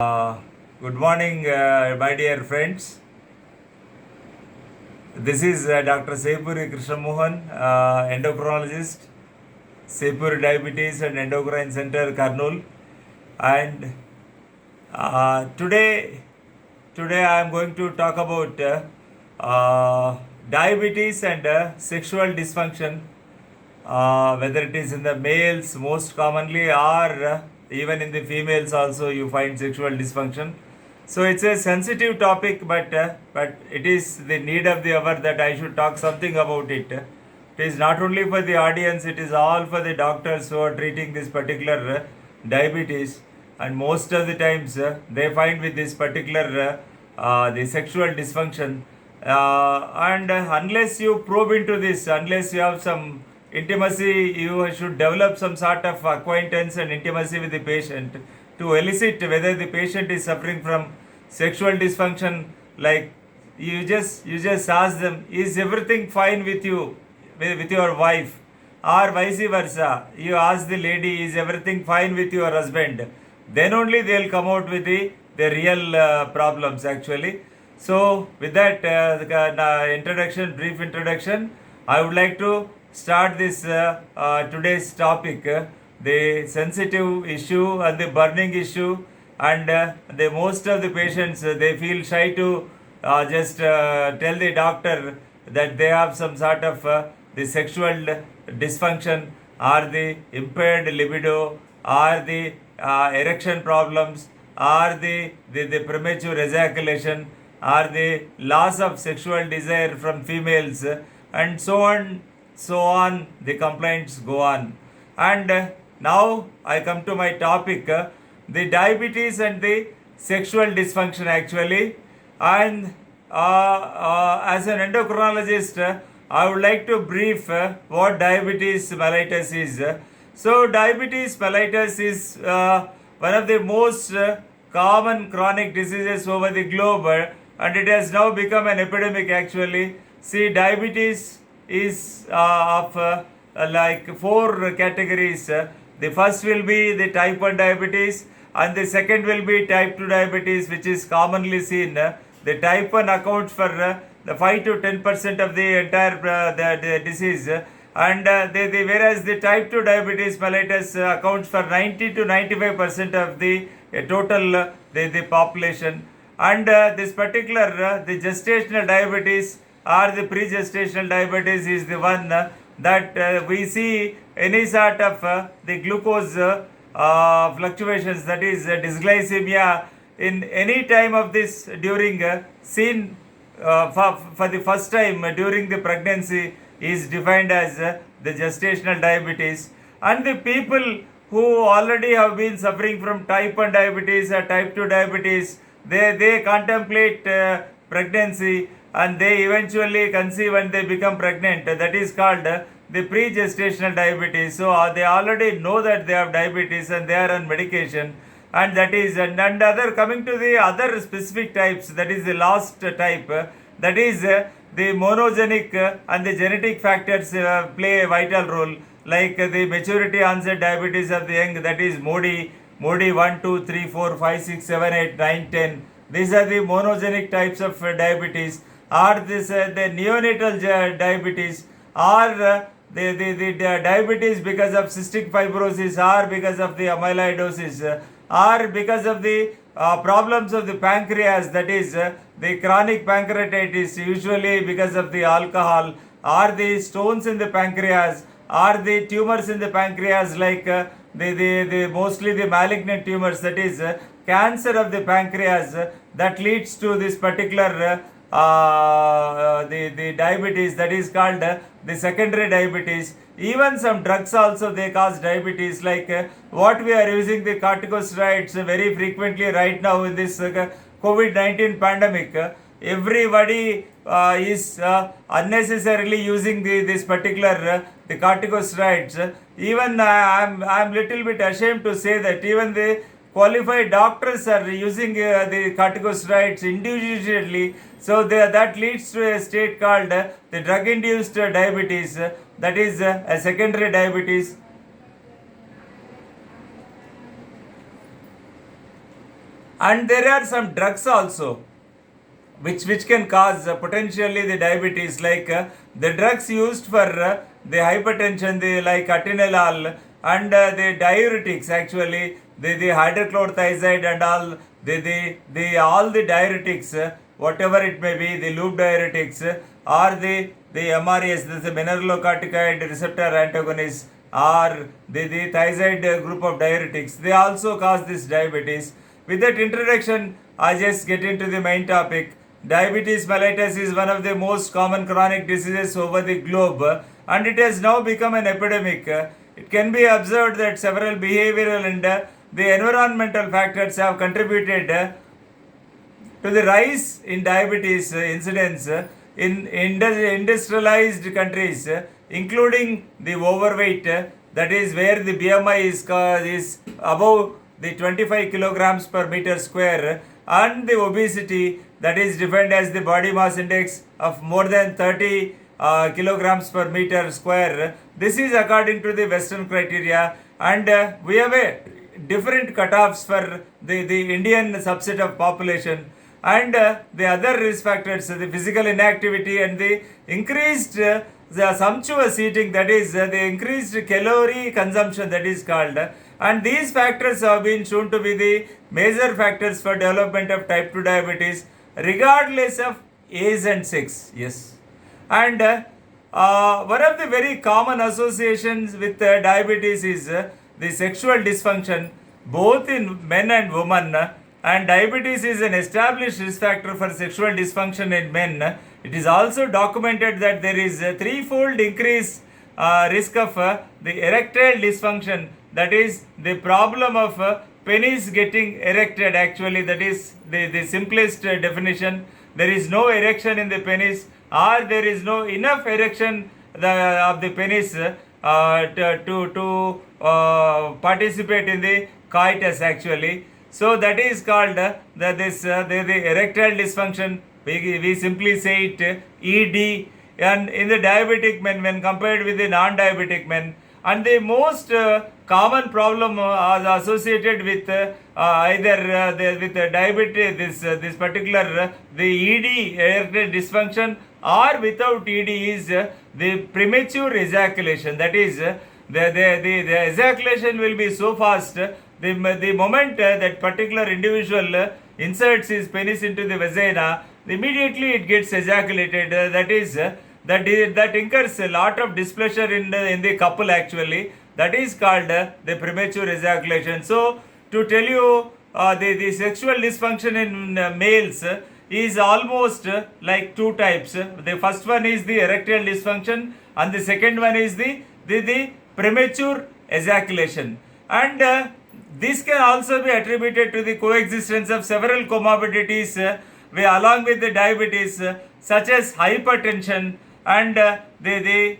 Uh, Good morning, my dear friends. This is Dr. Sepuri Krishnamohan, endocrinologist, Sepuri Diabetes and Endocrine Center, Karnool. And today I am going to talk about diabetes and sexual dysfunction, whether it is in the males most commonly or even in the females also you find sexual dysfunction. So it's a sensitive topic, but it is the need of the hour that I should talk something about it. It is not only for the audience; it is all for the doctors who are treating this particular diabetes. And most of the times they find with this particular the sexual dysfunction. And unless you probe into this, unless you have some intimacy, you should develop some sort of acquaintance and intimacy with the patient to elicit whether the patient is suffering from sexual dysfunction. Like you just ask them, is everything fine with you, with your wife, or vice versa. You ask the lady, is everything fine with your husband? Then only they'll come out with the real problems actually. So with that brief introduction, I would like to start this today's topic, the sensitive issue and the burning issue. And the most of the patients, they feel shy to just tell the doctor that they have some sort of the sexual dysfunction, or the impaired libido, or the erection problems, or the premature ejaculation, or the loss of sexual desire from females, and so on the complaints go on. And now I come to my topic, the diabetes and the sexual dysfunction actually. And as an endocrinologist, I would like to brief what diabetes mellitus is. So diabetes mellitus is one of the most common chronic diseases over the globe, and it has now become an epidemic actually. See, diabetes is of like four categories. The first will be the type 1 diabetes, and the second will be type 2 diabetes, which is commonly seen. The type 1 accounts for the 5 to 10% of the entire the disease, and whereas the type 2 diabetes mellitus accounts for 90 to 95% of the total the population. And this particular the gestational diabetes or the pre-gestational diabetes is the one that we see any sort of the glucose fluctuations, that is dysglycemia, in any time of this during seen for the first time during the pregnancy, is defined as the gestational diabetes. And the people who already have been suffering from type 1 diabetes or type 2 diabetes, they contemplate pregnancy, and they eventually conceive and they become pregnant. That is called the pre-gestational diabetes. So they already know that they have diabetes and they are on medication. And that is, and other, coming to the other specific types, that is the last type, that is the monogenic, and the genetic factors play a vital role, like the maturity onset diabetes of the young, that is MODY 1, 2, 3, 4, 5, 6, 7, 8, 9, 10. These are the monogenic types of diabetes. Or this the neonatal diabetes, or the diabetes because of cystic fibrosis, or because of the amyloidosis, or because of the problems of the pancreas, that is the chronic pancreatitis, usually because of the alcohol, or the stones in the pancreas, or the tumors in the pancreas, like the mostly the malignant tumors, that is cancer of the pancreas, that leads to this particular the diabetes, that is called the secondary diabetes. Even some drugs also, they cause diabetes, like what we are using, the corticosteroids very frequently right now in this COVID-19 pandemic. Everybody is unnecessarily using this particular the corticosteroids. Even I'm little bit ashamed to say that even the qualified doctors are using the corticosteroids individually. So that leads to a state called the drug-induced diabetes, that is a secondary diabetes. And there are some drugs also which can cause potentially the diabetes, like the drugs used for the hypertension, the like atenolol, and the diuretics, actually the hydrochlorothiazide and all the all the diuretics, whatever it may be, the loop diuretics, or the MRAs, this is the mineralocorticoid receptor antagonists, or the thiazide group of diuretics, they also cause this diabetes. With that introduction, I just get into the main topic. Diabetes mellitus is one of the most common chronic diseases over the globe, and it has now become an epidemic. It can be observed that several behavioral and the environmental factors have contributed to the rise in diabetes incidence in industrialized countries, including the overweight, that is where the BMI is above the 25 kilograms per meter square, and the obesity, that is defined as the body mass index of more than 30 kilograms per meter square. This is according to the Western criteria, and we have a different cutoffs for the Indian subset of population. And the other risk factors, the physical inactivity and the increased the sumptuous eating, that is the increased calorie consumption, that is called, and these factors have been shown to be the major factors for development of type 2 diabetes regardless of age and sex. Yes. And one of the very common associations with diabetes is the sexual dysfunction both in men and women, and diabetes is an established risk factor for sexual dysfunction in men. It is also documented that there is a threefold increase risk of the erectile dysfunction, that is the problem of penis getting erected, actually that is the simplest definition. There is no erection in the penis, or there is no enough erection of the penis to participate in the coitus, actually. So that is called the erectile dysfunction. We simply say it ED. And in the diabetic men, when compared with the non-diabetic men, and the most common problem associated with either with diabetes, this particular the ED, erectile dysfunction, or without ED is the premature ejaculation. That is the ejaculation will be so fast. The moment that particular individual inserts his penis into the vagina, immediately it gets ejaculated. That incurs a lot of displeasure in the couple, actually. That is called the premature ejaculation. So to tell you the sexual dysfunction in males is almost like two types. The first one is the erectile dysfunction, and the second one is the premature ejaculation. And this can also be attributed to the coexistence of several comorbidities along with the diabetes, such as hypertension and the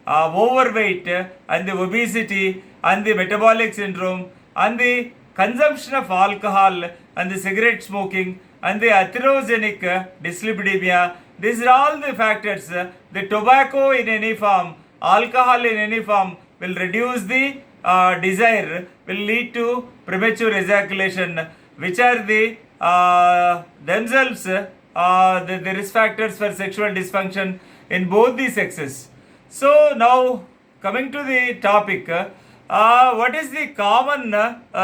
overweight and the obesity and the metabolic syndrome and the consumption of alcohol and the cigarette smoking and the atherogenic dyslipidemia. These are all the factors. The tobacco in any form, alcohol in any form will reduce the desire, will lead to premature ejaculation, which are the themselves the risk factors for sexual dysfunction in both the sexes. So now coming to the topic, what is the common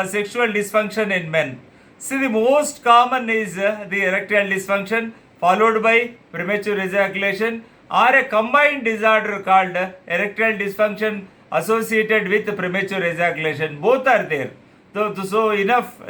sexual dysfunction in men? See, the most common is the erectile dysfunction, followed by premature ejaculation, or a combined disorder called erectile dysfunction associated with premature ejaculation. Both are there. So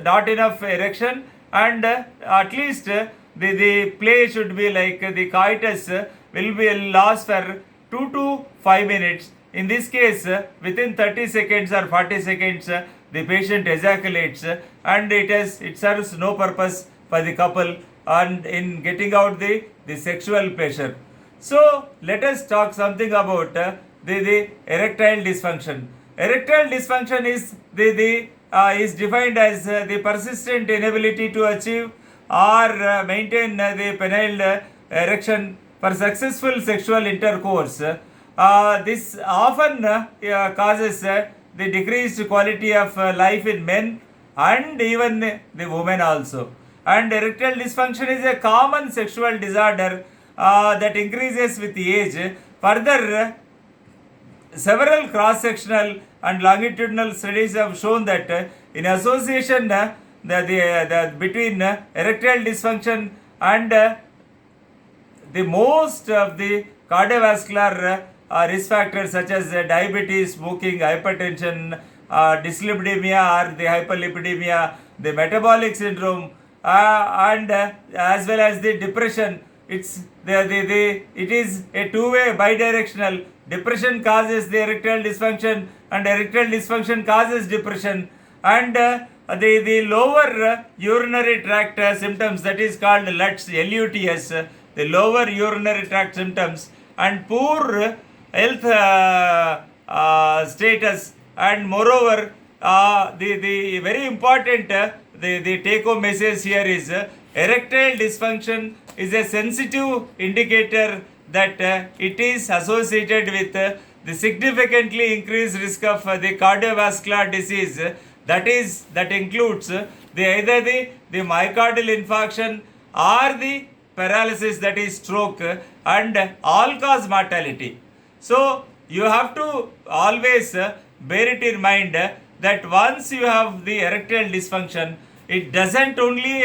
not enough erection, and at least the play should be like the coitus will be last for 2 to 5 minutes. In this case, within 30 seconds or 40 seconds, the patient ejaculates, and it serves no purpose for the couple and in getting out the sexual pleasure. So let us talk something about the erectile dysfunction. Erectile dysfunction is is defined as the persistent inability to achieve or maintain the penile erection for successful sexual intercourse. This often causes the decreased quality of life in men and even the women also. And erectile dysfunction is a common sexual disorder that increases with age. Further, several cross-sectional and longitudinal studies have shown that in association between erectile dysfunction and the most of the cardiovascular risk factors such as diabetes, smoking, hypertension, dyslipidemia or the hyperlipidemia, the metabolic syndrome, and as well as the depression. It is a two-way bidirectional. Depression causes the erectile dysfunction and erectile dysfunction causes depression. And the lower urinary tract symptoms, that is called LUTS, LUTS, the lower urinary tract symptoms, and poor health status, and moreover the very important the take home message here is erectile dysfunction is a sensitive indicator that it is associated with the significantly increased risk of the cardiovascular disease, that includes either the myocardial infarction or the paralysis, that is stroke, and all cause mortality. So you have to always bear it in mind that once you have the erectile dysfunction, it doesn't only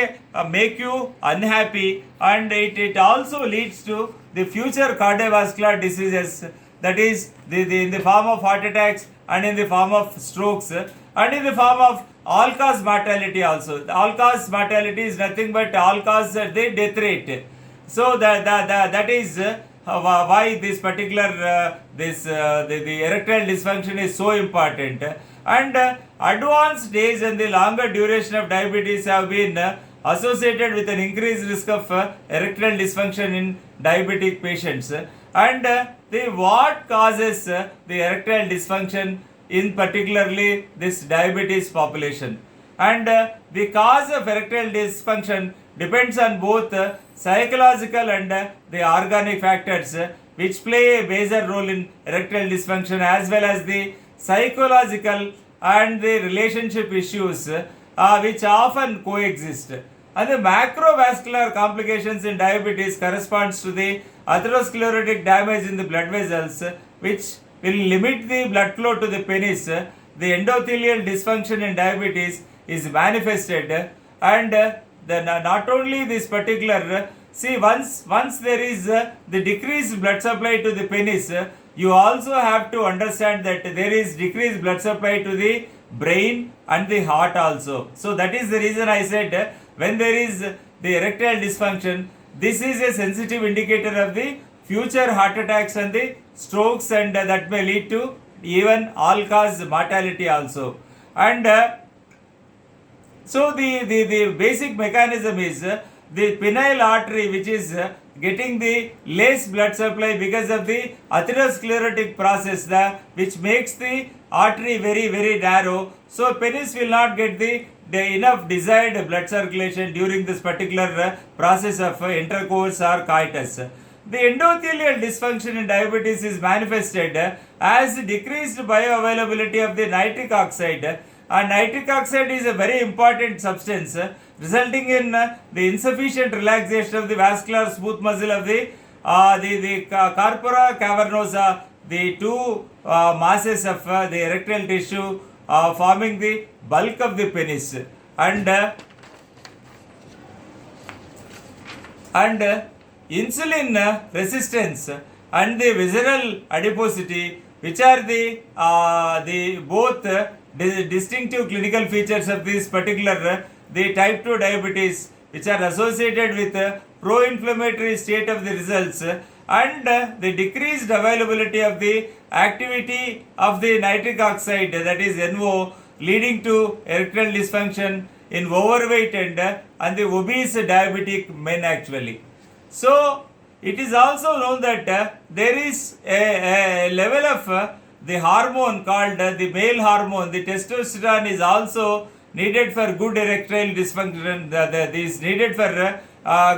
make you unhappy, and it also leads to the future cardiovascular diseases, that is in the form of heart attacks and in the form of strokes and in the form of all cause mortality also. All cause mortality is nothing but all cause the death rate. So that is why this particular the erectile dysfunction is so important. And advanced age and the longer duration of diabetes have been associated with an increased risk of erectile dysfunction in diabetic patients. And what causes the erectile dysfunction in particularly this diabetes population? And the cause of erectile dysfunction depends on both psychological and the organic factors which play a major role in erectile dysfunction, as well as the psychological and the relationship issues which often coexist. And the macrovascular complications in diabetes corresponds to the atherosclerotic damage in the blood vessels, which will limit the blood flow to the penis. The endothelial dysfunction in diabetes is manifested, and not only this particular once there is the decreased blood supply to the penis, you also have to understand that there is decreased blood supply to the brain and the heart also. So that is the reason I said when there is the erectile dysfunction, this is a sensitive indicator of the future heart attacks and the strokes, and that may lead to even all cause mortality also. And so the basic mechanism is the penile artery, which is getting the less blood supply because of the atherosclerotic process, which makes the artery very very narrow. So penis will not get the enough desired blood circulation during this particular process of intercourse or coitus. The endothelial dysfunction in diabetes is manifested as decreased bioavailability of the nitric oxide. And nitric oxide is a very important substance resulting in the insufficient relaxation of the vascular smooth muscle of the corpora cavernosa, the two masses of the erectile tissue forming the bulk of the penis. And insulin resistance and the visceral adiposity, which are the both distinctive clinical features of this particular the type 2 diabetes, which are associated with pro-inflammatory state of the results, and the decreased availability of the activity of the nitric oxide, that is NO, leading to erectile dysfunction in overweight and the obese diabetic men actually. So it is also known that there is a level of the hormone called the male hormone, the testosterone, is also needed for good erectile dysfunction. This needed for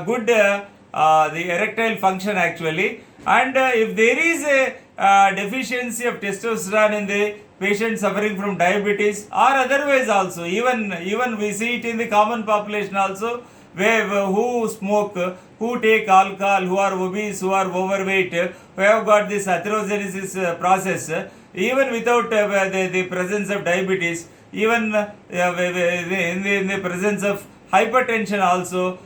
good the erectile function actually. And if there is deficiency of testosterone in the patient suffering from diabetes, or otherwise also, even we see it in the common population also, where who smoke, who take alcohol, who are obese, who are overweight, who have got this atherogenesis process, even without the presence of diabetes, even in the presence of hypertension also,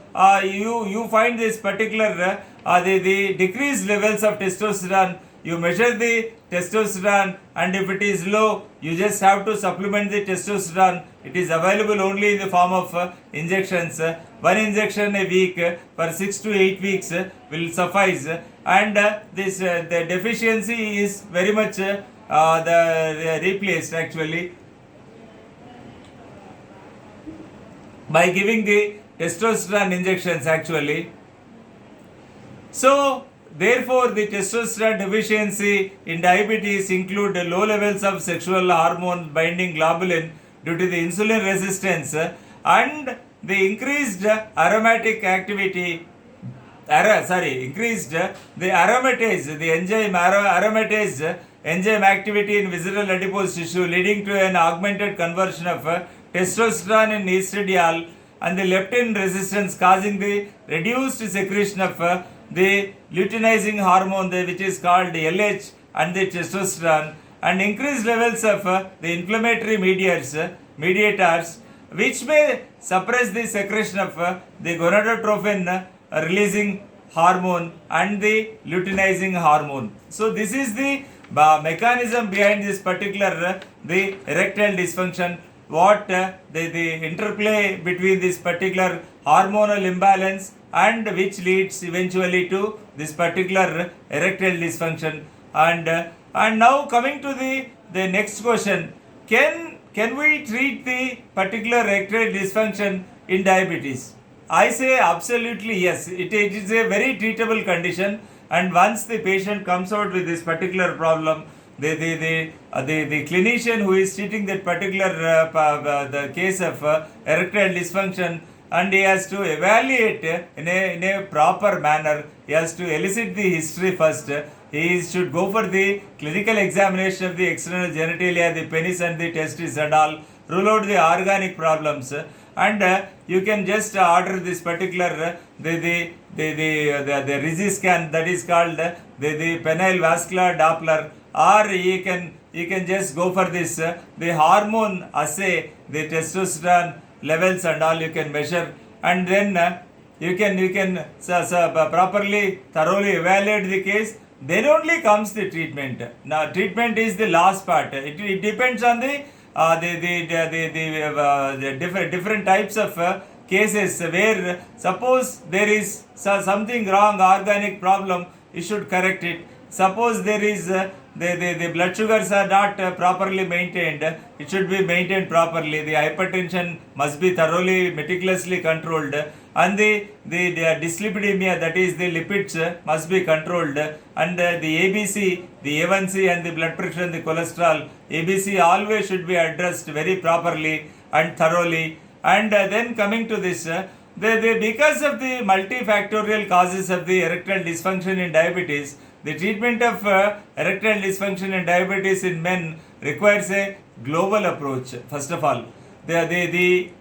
you find this particular the decreased levels of testosterone. You measure the testosterone, and if it is low, you just have to supplement the testosterone. It is available only in the form of injections. One injection a week for 6 to 8 weeks will suffice, and this the deficiency is very much the replaced actually by giving the testosterone injections actually. So therefore, the testosterone deficiency in diabetes include low levels of sexual hormone binding globulin due to the insulin resistance and the increased aromatic activity. Increased the aromatase, the enzyme aromatase enzyme activity in visceral adipose tissue, leading to an augmented conversion of testosterone in estradiol, and the leptin resistance, causing the reduced secretion of the luteinizing hormone, which is called LH, and the testosterone, and increased levels of the inflammatory mediators, which may suppress the secretion of the gonadotropin releasing hormone and the luteinizing hormone. So this is the mechanism behind this particular the erectile dysfunction. What the interplay between this particular hormonal imbalance, and which leads eventually to this particular erectile dysfunction. And now coming to the next question, can we treat the particular erectile dysfunction in diabetes? I say absolutely yes. It is a very treatable condition, and once the patient comes out with this particular problem, the clinician who is treating that particular the case of erectile dysfunction, and he has to evaluate in a proper manner. He has to elicit the history first. He should go for the clinical examination of the external genitalia, the penis and the testis and all, rule out the organic problems, and you can just order this particular the RISI scan, that is called the penile vascular Doppler, or you can just go for this the hormone assay, the testosterone levels and all you can measure, and then you can properly thoroughly evaluate the case. Then only comes the treatment. Now treatment is the last part. It depends on the different types of cases, where suppose there is something wrong, organic problem, you should correct it. Suppose there is the blood sugars are not properly maintained, it should be maintained properly. The hypertension must be thoroughly meticulously controlled, and the dyslipidemia, that is the lipids, must be controlled, and the ABC, the A1C and the blood pressure and the cholesterol, ABC always should be addressed very properly and thoroughly. And then coming to this, because of the multifactorial causes of the erectile dysfunction in diabetes, the treatment of erectile dysfunction in diabetes in men requires a global approach. First of all, the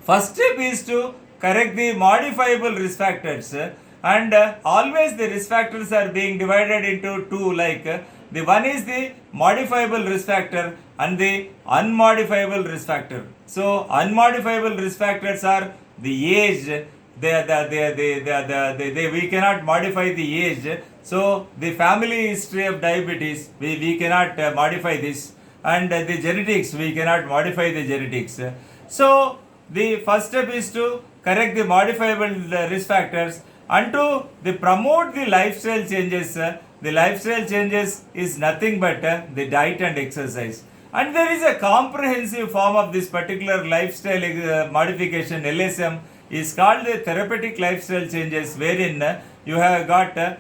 first step is to correct the modifiable risk factors, and always the risk factors are being divided into two, like the one is the modifiable risk factor and the unmodifiable risk factor. So unmodifiable risk factors are the age. We cannot modify the age. So the family history of diabetes, we cannot modify this, and the genetics, we cannot modify the genetics. So the first step is to correct the modifiable risk factors, and to promote the lifestyle changes. The lifestyle changes is nothing but the diet and exercise. And there is a comprehensive form of this particular lifestyle modification, LSM, is called the therapeutic lifestyle changes, wherein you have got a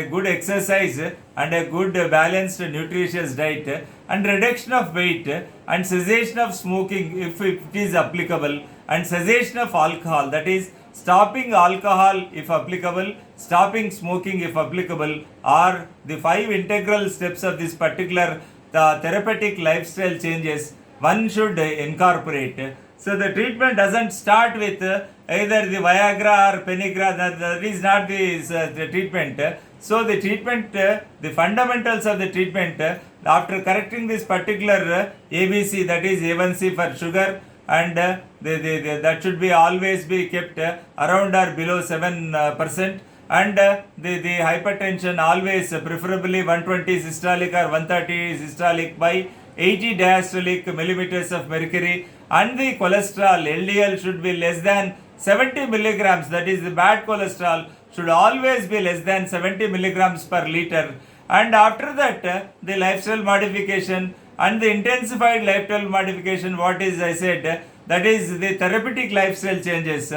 good exercise and a good balanced nutritious diet, and reduction of weight, and cessation of smoking if it is applicable, and cessation of alcohol, that is stopping alcohol if applicable, stopping smoking if applicable, are the 5 integral steps of this particular therapeutic lifestyle changes one should incorporate. So the treatment doesn't start with either the Viagra or Penigra. That is not the treatment. So the treatment, the fundamentals of the treatment, after correcting this particular ABC, that is A1C for sugar, and that should be always be kept around or below 7%, and the hypertension always preferably 120 systolic or 130 systolic by 80 diastolic millimeters of mercury, and the cholesterol LDL should be less than 70 milligrams, that is the bad cholesterol should always be less than 70 milligrams per liter. And after that the lifestyle modification and the intensified lifestyle modification, what is I said, that is the therapeutic lifestyle changes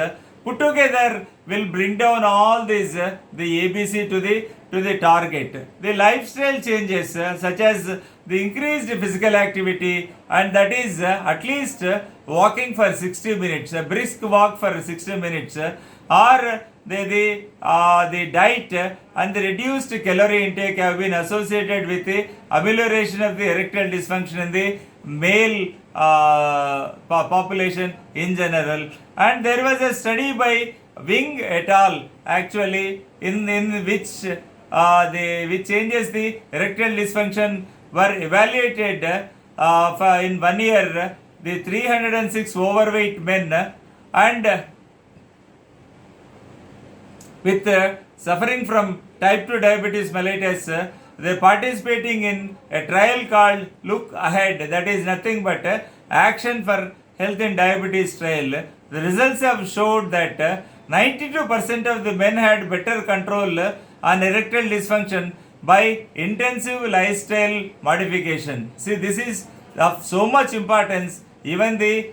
put together will bring down all these the ABC to the target. The lifestyle changes such as the increased physical activity, and that is at least walking for 60 minutes, a brisk walk for 60 minutes, or the diet and the reduced calorie intake have been associated with the amelioration of the erectile dysfunction in the male population in general. And there was a study by Wing et al. Actually in which which changes the erectile dysfunction were evaluated in 1 year, the 306 overweight men and with suffering from type 2 diabetes mellitus, they participating in a trial called Look Ahead, that is nothing but Action for Health in Diabetes trial. The results have showed that 92% of the men had better control on erectile dysfunction by intensive lifestyle modification. See, this is of so much importance. Even the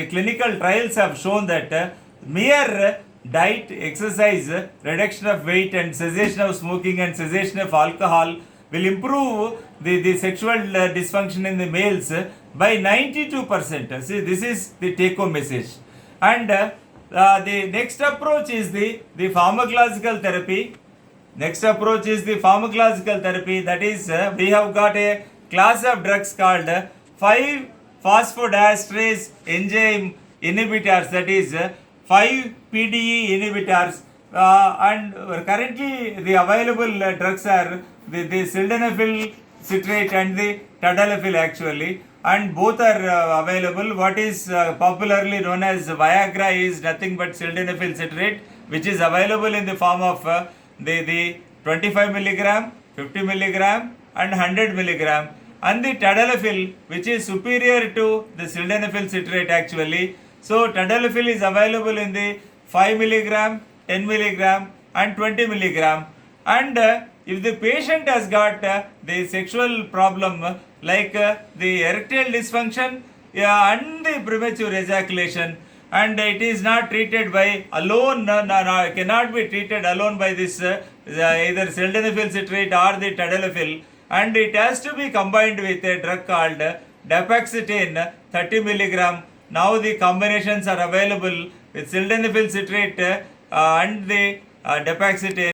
clinical trials have shown that mere diet, exercise, reduction of weight, and cessation of smoking and cessation of alcohol will improve the sexual dysfunction in the males by 92%. See, this is the take home message. And the next approach is the pharmacological therapy. Next approach is the pharmacological therapy, that is we have got a class of drugs called 5 phosphodiesterase enzyme inhibitors, that is 5 PDE inhibitors, and currently the available drugs are the sildenafil citrate and the tadalafil actually, and both are available. What is popularly known as Viagra is nothing but sildenafil citrate, which is available in the form of the 25 milligram, 50 milligram and 100 milligram, and the tadalafil, which is superior to the sildenafil citrate actually. So tadalafil is available in the 5 milligram, 10 milligram and 20 milligram. And if the patient has got the sexual problem like the erectile dysfunction and the premature ejaculation, and it is not treated by alone, cannot be treated alone by this either sildenafil citrate or the tadalafil, and it has to be combined with a drug called dapaxetine 30 milligram. Now the combinations are available with sildenafil citrate and the dapaxetine.